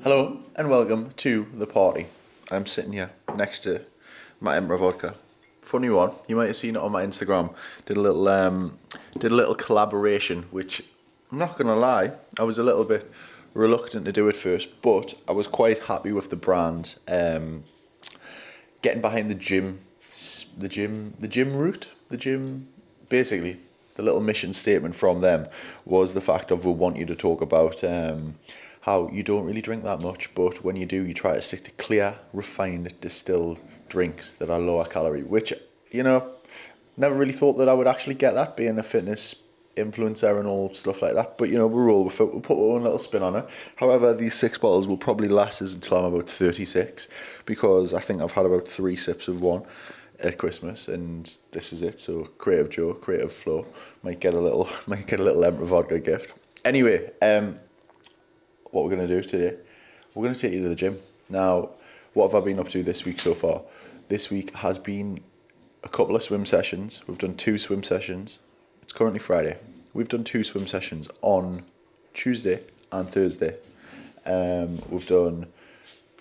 Hello and welcome to the party. I'm sitting here next to my Emperor vodka. Funny one, you might have seen it on my Instagram. Did a little collaboration, which I'm not gonna lie, I was a little bit reluctant to do it first, but I was quite happy with the brand. Getting behind the gym route, basically. The little mission statement from them was the fact of we want you to talk about how you don't really drink that much, but when you do, you try to stick to clear, refined, distilled drinks that are lower calorie, which, never really thought that I would actually get that, being a fitness influencer and all stuff like that. But, we'll roll with it. We'll put our own little spin on it. However, these 6 bottles will probably last us until I'm about 36, because I think I've had about 3 sips of one at Christmas, and this is it. So Creative Joe, Creative Flow might get a little Emperor vodka gift. Anyway, what we're going to do today, we're going to take you to the gym. Now, what have I been up to this week so far? This week has been a couple of swim sessions. We've done 2 swim sessions. It's currently Friday. We've done 2 swim sessions on Tuesday and Thursday. We've done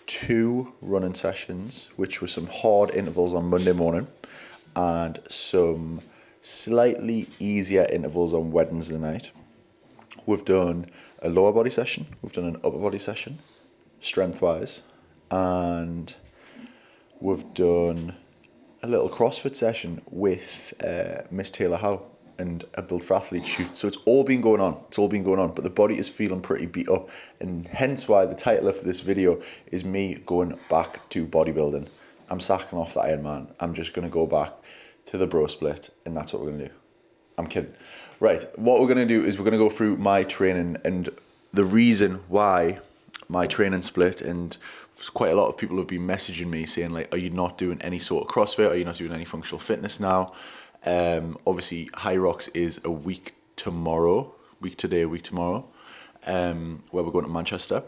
2 running sessions, which were some hard intervals on Monday morning, and some slightly easier intervals on Wednesday night. We've done a lower body session, we've done an upper body session, strength-wise, and we've done a little CrossFit session with Miss Taylor Howe and a Build for Athletes shoot. So it's all been going on, but the body is feeling pretty beat up, and hence why the title of this video is me going back to bodybuilding. I'm sacking off the Ironman. I'm just going to go back to the bro split, and that's what we're going to do. I'm kidding. Right, what we're going to do is we're going to go through my training and the reason why my training split, and quite a lot of people have been messaging me saying, like, are you not doing any sort of CrossFit? Are you not doing any functional fitness now? Obviously, High Rocks is a week tomorrow, where we're going to Manchester.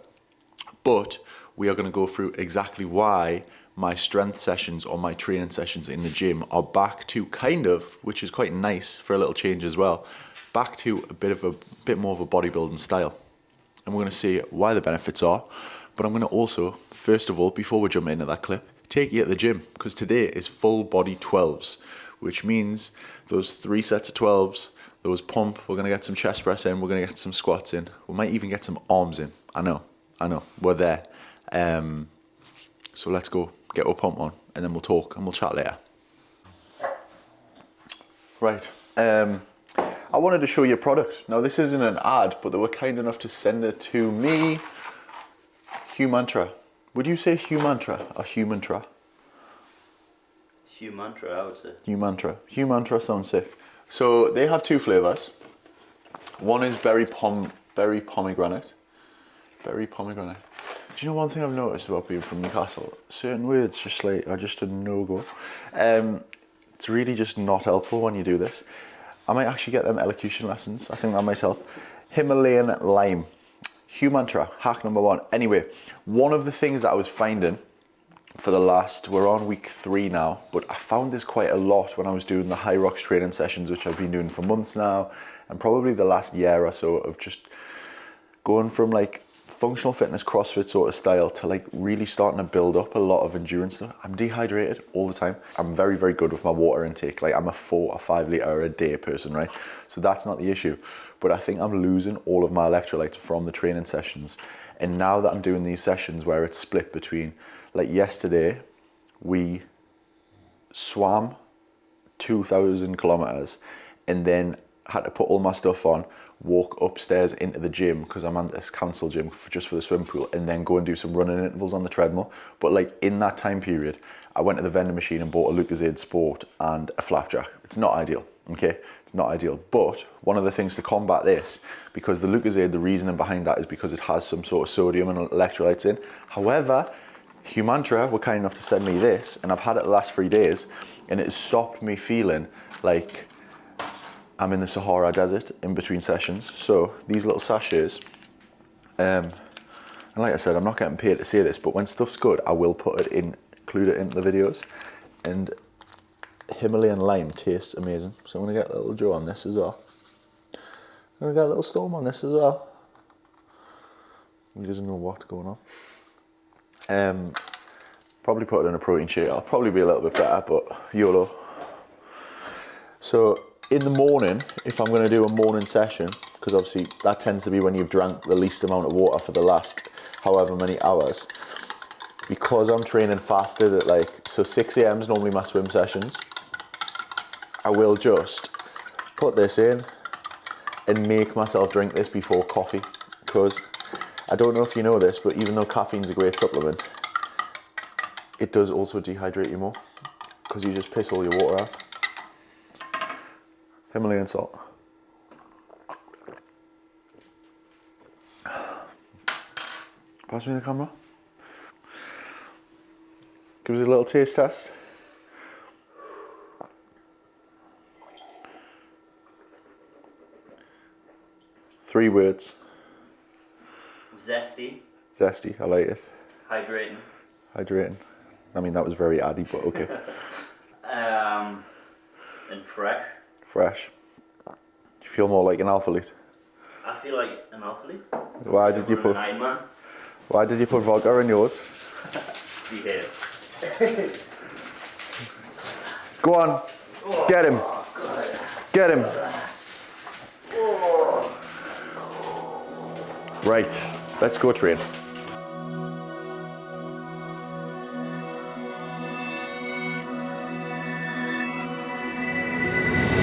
But we are going to go through exactly why my strength sessions or my training sessions in the gym are back to kind of, which is quite nice for a little change as well, back to a bit more of a bodybuilding style. And we're going to see why the benefits are. But I'm going to also, first of all, before we jump into that clip, take you at the gym, because today is full body 12s, which means those 3 sets of 12s, those pump, we're going to get some chest press in, we're going to get some squats in, we might even get some arms in. I know, we're there. So let's go get our pump on, and then we'll talk and we'll chat later. Right, I wanted to show you a product. Now, this isn't an ad, but they were kind enough to send it to me. Humantra. Would you say Humantra or Humantra? Humantra, I would say. Humantra sounds sick. So they have 2 flavors. One is berry pomegranate. Do you know one thing I've noticed about people from Newcastle? Certain words are just a no-go. It's really just not helpful when you do this. I might actually get them elocution lessons. I think that might help. Himalayan lime. Humantra, hack number 1. Anyway, one of the things that I was finding we're on week 3 now, but I found this quite a lot when I was doing the High Rocks training sessions, which I've been doing for months now, and probably the last year or so, of just going from like functional fitness CrossFit sort of style to like really starting to build up a lot of endurance stuff. I'm dehydrated all the time. I'm very, very good with my water intake. Like, I'm a 4 or 5 litre a day person, right? So that's not the issue. But I think I'm losing all of my electrolytes from the training sessions. And now that I'm doing these sessions where it's split between, like yesterday, we swam 2,000 kilometers and then had to put all my stuff on, walk upstairs into the gym, because I'm at this council gym just for the swim pool, and then go and do some running intervals on the treadmill. But like, in that time period, I went to the vending machine and bought a Lucozade Sport and a flapjack. It's not ideal, okay? It's not ideal. But one of the things to combat this, because the Lucozade, the reasoning behind that is because it has some sort of sodium and electrolytes in. However, Humantra were kind enough to send me this, and I've had it the last 3 days, and it has stopped me feeling like I'm in the Sahara Desert in between sessions. So these little sachets, and like I said, I'm not getting paid to say this, but when stuff's good, I will include it into the videos. And Himalayan lime tastes amazing. So I'm gonna get a little Joe on this as well. I'm gonna get a little Storm on this as well. He doesn't know what's going on. Probably put it in a protein shake. I'll probably be a little bit better, but YOLO. So in the morning, if I'm going to do a morning session, because obviously that tends to be when you've drank the least amount of water for the last however many hours, because I'm training fasted at like, so 6 a.m. is normally my swim sessions, I will just put this in and make myself drink this before coffee, because I don't know if you know this, but even though caffeine's a great supplement, it does also dehydrate you more, because you just piss all your water out. Himalayan salt. Pass me the camera. Give us a little taste test. Three words. Zesty. Zesty, I like it. Hydrating. Hydrating. I mean, that was very addy, but okay. And fresh. Fresh. Do you feel more like an athlete? I feel like an athlete. Why did you put? An Ironman. Why did you put vodka in yours? Behave. Go on. Get him. Get him. Right. Let's go train.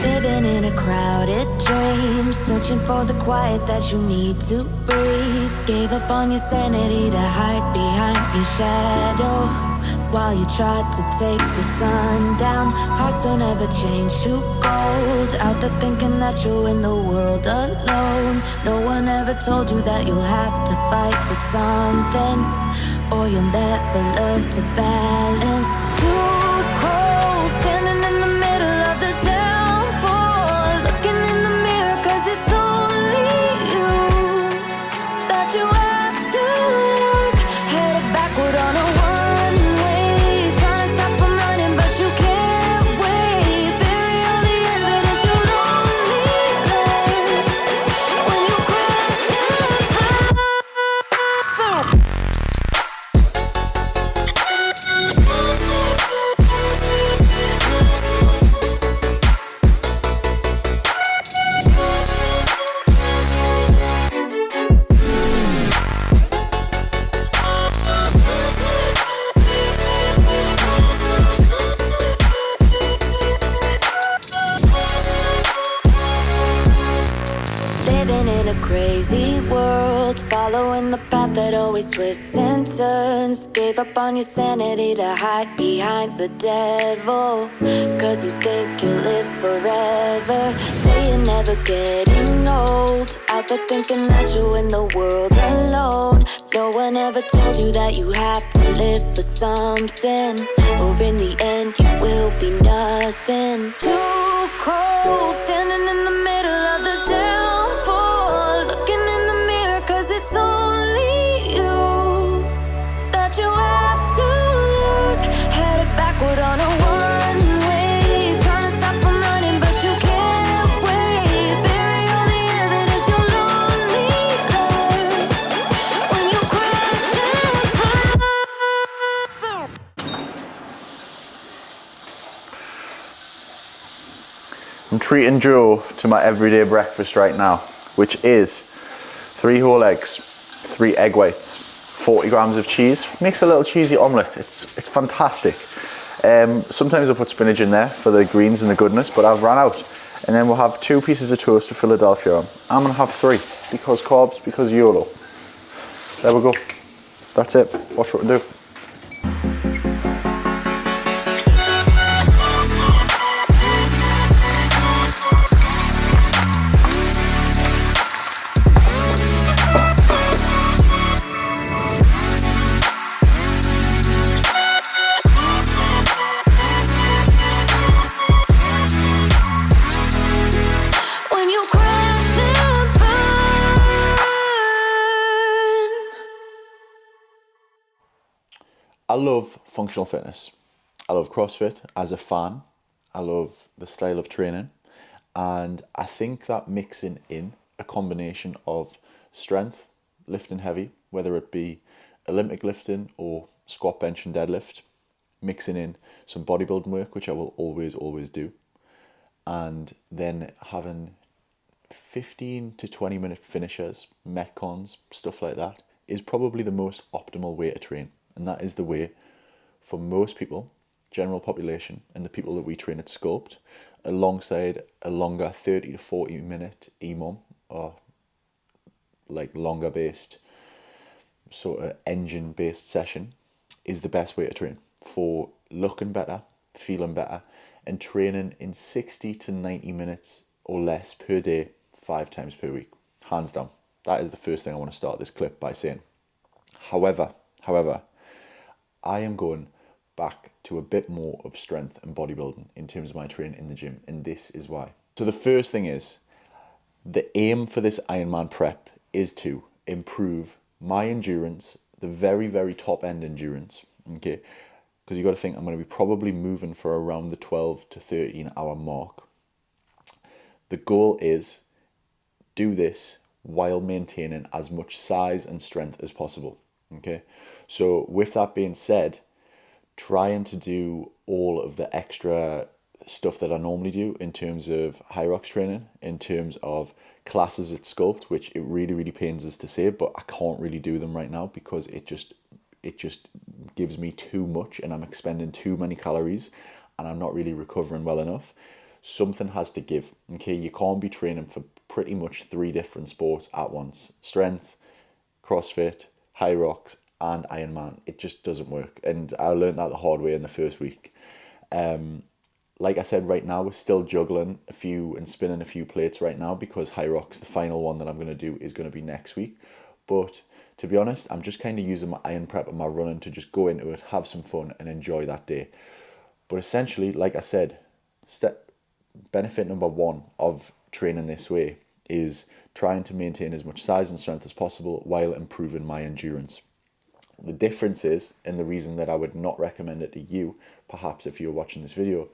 Living in a crowded dream, searching for the quiet that you need to breathe. Gave up on your sanity to hide behind your shadow, while you tried to take the sun down. Hearts don't ever change to gold, out there thinking that you're in the world alone. No one ever told you that you'll have to fight for something, or you'll never learn to balance. Too cold, standing in the middle of the downpour, looking in the mirror, 'cause it's only you that you have to lose. Headed backward on a one-way, trying to stop from running, but you can't wait. Bury all the evidence you lonely left when you crash and burn. Living in a crazy world, following the path that always twists and turns. Gave up on your sanity to hide behind the devil, 'cause you think you'll live forever. Say you're never getting old, out there thinking that you're in the world alone. No one ever told you that you have to live for something, or in the end you will be nothing. Too cold, standing in the middle of the downpour, looking in the mirror, 'cause it's only you that you have to lose. Headed backward on a one-way, trying to stop from running, but you can't wait. Bury all the evidence you lonely left when you crash and burn. I'm treating Joe to my everyday breakfast right now, which is 3 whole eggs, 3 egg whites, 40 grams of cheese. Makes a little cheesy omelette. It's fantastic. Sometimes I put spinach in there for the greens and the goodness, but I've run out. And then we'll have 2 pieces of toast with Philadelphia on. I'm gonna have 3 because carbs, because YOLO. There we go. That's it. Watch what we do. When you crash and burn. I love functional fitness. I love CrossFit as a fan. I love the style of training. And I think that mixing in a combination of strength, lifting heavy, whether it be Olympic lifting or squat, bench and deadlift, mixing in some bodybuilding work, which I will always do, and then having 15 to 20 minute finishers, metcons, stuff like that, is probably the most optimal way to train. And that is the way for most people, general population, and the people that we train at Sculpt, alongside a longer 30 to 40 minute EMOM, or like longer based, sort of engine based session, is the best way to train for looking better, feeling better, and training in 60 to 90 minutes or less per day, 5 times per week. Hands down. That is the first thing I want to start this clip by saying. However, I am going back to a bit more of strength and bodybuilding in terms of my training in the gym, and this is why. So the first thing is, the aim for this Ironman prep is to improve my endurance, the very top end endurance, okay? Because you got to think I'm going to be probably moving for around the 12 to 13 hour mark. The goal is do this while maintaining as much size and strength as possible, okay? So with that being said, trying to do all of the extra stuff that I normally do in terms of high rocks training, in terms of classes at Sculpt, which it really pains us to say, but I can't really do them right now because it just gives me too much and I'm expending too many calories and I'm not really recovering well enough. Something has to give, okay? You can't be training for pretty much 3 different sports at once: strength, CrossFit, high rocks, and Ironman. It just doesn't work, and I learned that the hard way in the first week. Like I said, right now we're still juggling a few and spinning a few plates right now because high rocks, the final one that I'm going to do, is going to be next week. But to be honest, I'm just kind of using my iron prep and my running to just go into it, have some fun and enjoy that day. But essentially, like I said, benefit number 1 of training this way is trying to maintain as much size and strength as possible while improving my endurance. The difference is, and the reason that I would not recommend it to you, perhaps if you're watching this video,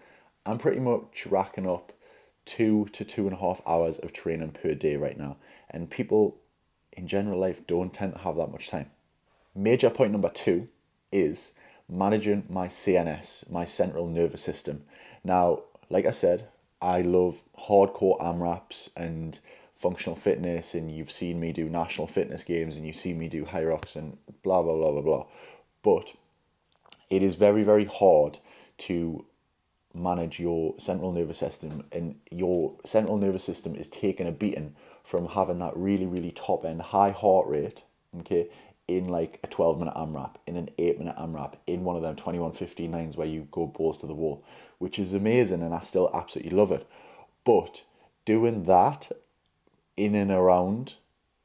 I'm pretty much racking up 2 to 2.5 hours of training per day right now. And people in general life don't tend to have that much time. Major point number 2 is managing my CNS, my central nervous system. Now, like I said, I love hardcore AMRAPs and functional fitness, and you've seen me do national fitness games and you've seen me do high rocks and blah blah blah. But it is very hard to manage your central nervous system, and your central nervous system is taking a beating from having that really top end high heart rate, okay, in like a 12-minute AMRAP, in an 8-minute AMRAP, in one of them 21:59s where you go balls to the wall, which is amazing and I still absolutely love it. But doing that in and around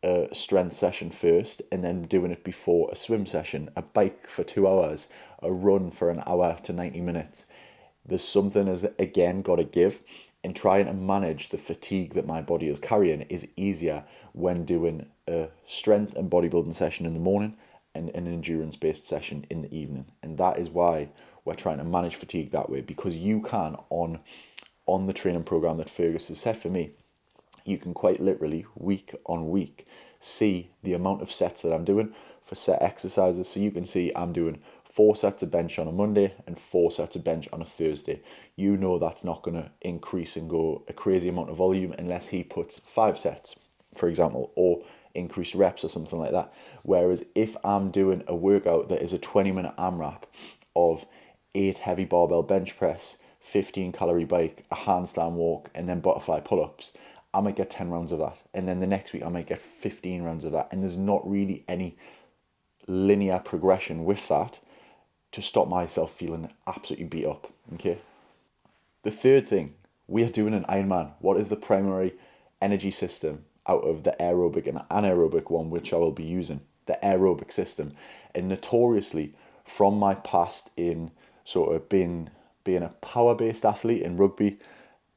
a strength session first, and then doing it before a swim session, a bike for 2 hours, a run for an hour to 90 minutes, there's something has again got to give, and trying to manage the fatigue that my body is carrying is easier when doing a strength and bodybuilding session in the morning and an endurance based session in the evening. And that is why we're trying to manage fatigue that way, because you can, on the training program that Fergus has set for me, you can quite literally week on week see the amount of sets that I'm doing for set exercises. So you can see I'm doing 4 sets of bench on a Monday and 4 sets of bench on a Thursday. You know that's not going to increase and go a crazy amount of volume unless he puts 5 sets, for example, or increase reps or something like that. Whereas if I'm doing a workout that is a 20-minute AMRAP of 8 heavy barbell bench press, 15 calorie bike, a handstand walk, and then butterfly pull-ups, I might get 10 rounds of that. And then the next week I might get 15 rounds of that. And there's not really any linear progression with that to stop myself feeling absolutely beat up, okay? The third thing, we are doing an Ironman. What is the primary energy system out of the aerobic and anaerobic one, which I will be using? The aerobic system. And notoriously, from my past in sort of being a power-based athlete in rugby,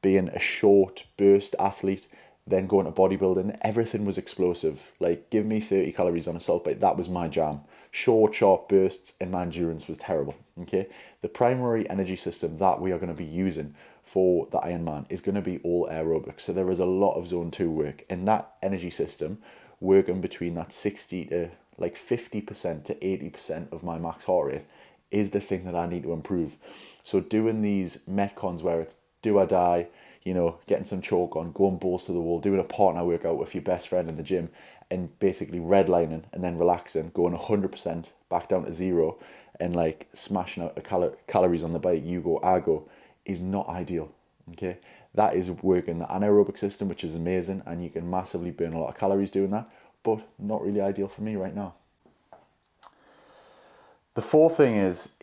being a short burst athlete, then going to bodybuilding, everything was explosive. Like, give me 30 calories on a salt bike, that was my jam. Short, sharp bursts, and my endurance was terrible, okay? The primary energy system that we are going to be using for the Ironman is going to be all aerobic. So there is a lot of zone 2 work, and that energy system, working between that 60 to like 50% to 80% of my max heart rate is the thing that I need to improve. So doing these metcons where it's do or die, you know, getting some choke on, going balls to the wall, doing a partner workout with your best friend in the gym, and basically redlining and then relaxing, going 100% back down to zero, and like smashing out the calories on the bike, you go, I go, is not ideal. Okay, that is working the anaerobic system, which is amazing, and you can massively burn a lot of calories doing that, but not really ideal for me right now. The fourth thing is,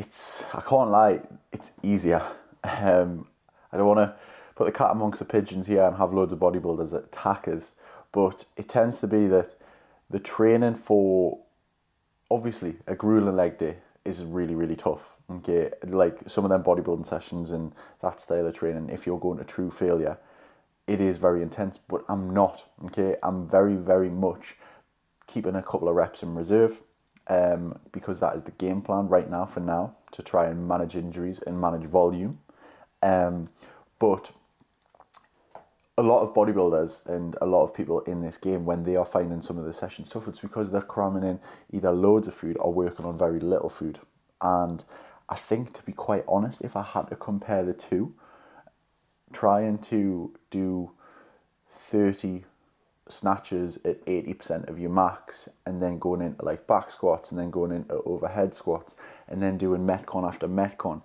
I can't lie, it's easier. I don't want to put the cat amongst the pigeons here and have loads of bodybuilders as attackers, but it tends to be that the training for, obviously, a grueling leg day is really, really tough. Okay, like some of them bodybuilding sessions and that style of training, if you're going to true failure, it is very intense, but I'm not. Okay, I'm very, very much keeping a couple of reps in reserve, because that is the game plan right now for now, to try and manage injuries and manage volume. But a lot of bodybuilders and a lot of people in this game, when they are finding some of the sessions tough, it's because they're cramming in either loads of food or working on very little food. And I think, to be quite honest, if I had to compare the two, trying to do 30 snatches at 80% of your max, and then going into like back squats, and then going into overhead squats, and then doing metcon after metcon,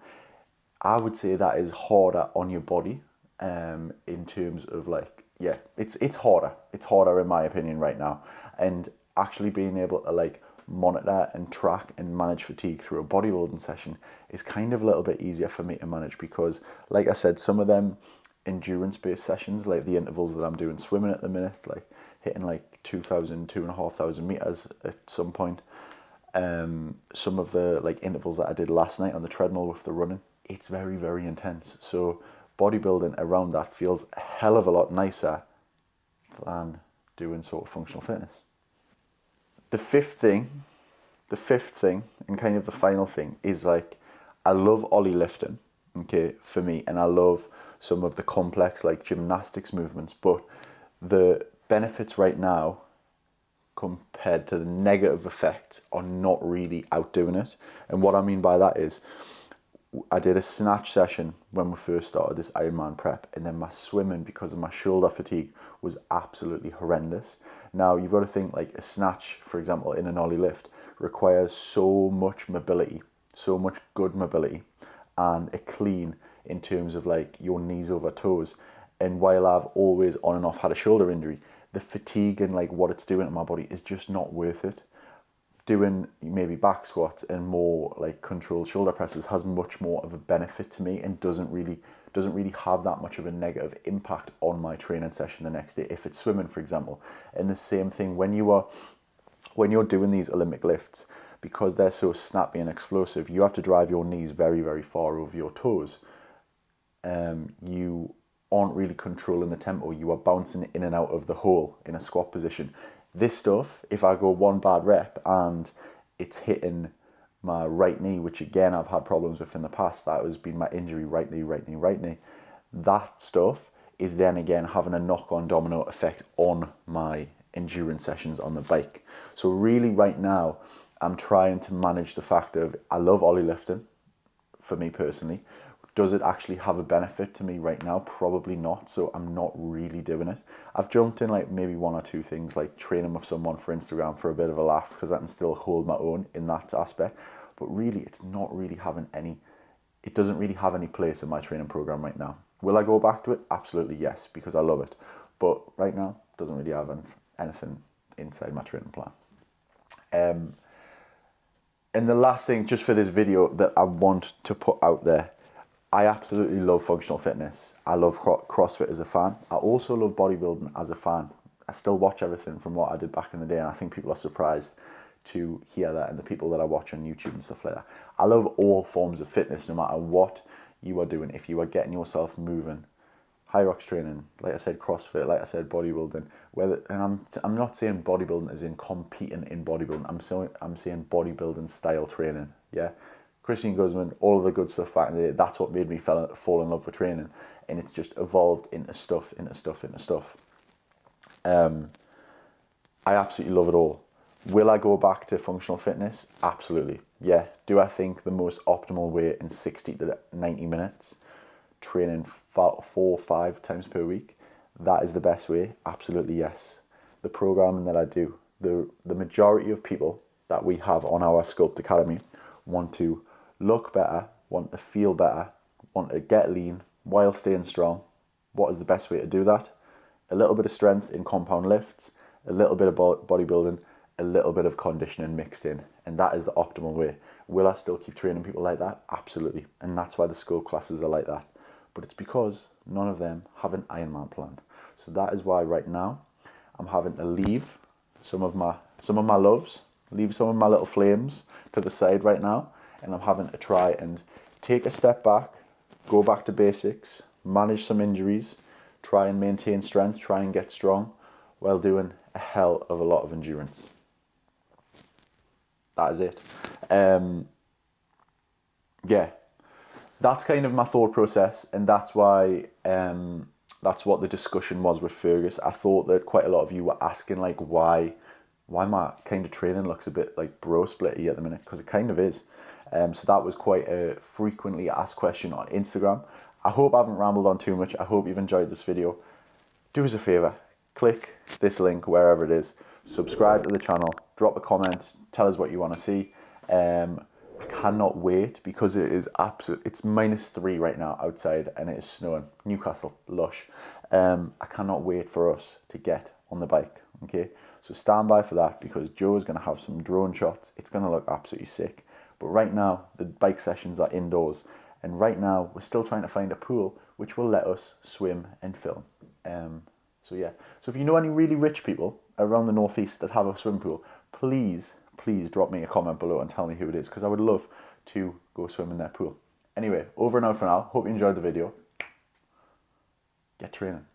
I would say that is harder on your body, in terms of like, yeah, it's harder in my opinion right now. And actually being able to like monitor and track and manage fatigue through a bodybuilding session is kind of a little bit easier for me to manage, because like I said, some of them endurance based sessions, like the intervals that I'm doing swimming at the minute, like hitting like 2,500 meters at some point, some of the like intervals that I did last night on the treadmill with the running, it's very, very intense. So bodybuilding around that feels a hell of a lot nicer than doing sort of functional fitness. The fifth thing, and kind of the final thing, is like, I love ollie lifting, okay, for me, and I love some of the complex like gymnastics movements, but the benefits right now compared to the negative effects are not really outdoing it. And what I mean by that is, I did a snatch session when we first started this Ironman prep, and then my swimming, because of my shoulder fatigue, was absolutely horrendous. Now you've got to think, like a snatch, for example, in an ollie lift requires so much mobility, so much good mobility, and a clean in terms of like your knees over toes. And while I've always on and off had a shoulder injury, the fatigue and like what it's doing to my body is just not worth it. Doing maybe back squats and more like controlled shoulder presses has much more of a benefit to me, and doesn't really have that much of a negative impact on my training session the next day if it's swimming, for example. And the same thing when you're doing these Olympic lifts, because they're so snappy and explosive, you have to drive your knees very, very far over your toes. You aren't really controlling the tempo. You are bouncing in and out of the hole in a squat position. This stuff, if I go one bad rep and it's hitting my right knee, which again I've had problems with in the past, that has been my injury, right knee, that stuff is then again having a knock-on domino effect on my endurance sessions on the bike. So really right now, I'm trying to manage the fact of, I love ollie lifting, for me personally. Does it actually have a benefit to me right now? Probably not, so I'm not really doing it. I've jumped in like maybe one or two things, like training with someone for Instagram for a bit of a laugh, because I can still hold my own in that aspect. But really, it doesn't really have any place in my training program right now. Will I go back to it? Absolutely yes, because I love it. But right now, it doesn't really have anything inside my training plan. And the last thing, just for this video, that I want to put out there, I absolutely love functional fitness. I love CrossFit as a fan. I also love bodybuilding as a fan. I still watch everything from what I did back in the day, and I think people are surprised to hear that, and the people that I watch on YouTube and stuff like that. I love all forms of fitness, no matter what you are doing. If you are getting yourself moving, high rocks training, like I said, CrossFit, like I said, bodybuilding, and I'm not saying bodybuilding as in competing in bodybuilding. I'm saying bodybuilding style training. Yeah. Christian Guzman, all of the good stuff back in the day, that's what made me fall in love with training. And it's just evolved into stuff. I absolutely love it all. Will I go back to functional fitness? Absolutely. Yeah. Do I think the most optimal way in 60 to 90 minutes, training 4 or 5 times per week, that is the best way? Absolutely yes. The programming that I do, the majority of people that we have on our Sculpt Academy want to look better, want to feel better, want to get lean while staying strong. What is the best way to do that? A little bit of strength in compound lifts, a little bit of bodybuilding, a little bit of conditioning mixed in, and that is the optimal way. Will I still keep training people like that? Absolutely, and that's why the Sculpt classes are like that. But it's because none of them have an Ironman plan. So that is why right now I'm having to leave some of my loves, leave some of my little flames to the side right now, and I'm having to try and take a step back, go back to basics, manage some injuries, try and maintain strength, try and get strong, while doing a hell of a lot of endurance. That is it. Yeah, that's kind of my thought process, and that's why that's what the discussion was with Fergus. I thought that quite a lot of you were asking like why my kind of training looks a bit like bro splitty at the minute, because it kind of is. So that was quite a frequently asked question on Instagram. I hope I haven't rambled on too much. I hope you've enjoyed this video. Do us a favor, click this link wherever it is, subscribe to the channel, drop a comment, tell us what you want to see. I cannot wait, because it is it's -3 right now outside and it is snowing. Newcastle, lush. I cannot wait for us to get on the bike, okay? So stand by for that, because Joe is going to have some drone shots. It's going to look absolutely sick. But right now, the bike sessions are indoors. And right now, we're still trying to find a pool which will let us swim and film. So yeah, so if you know any really rich people around the northeast that have a swimming pool, please drop me a comment below and tell me who it is, because I would love to go swim in their pool. Anyway, over and out for now. Hope you enjoyed the video. Get training.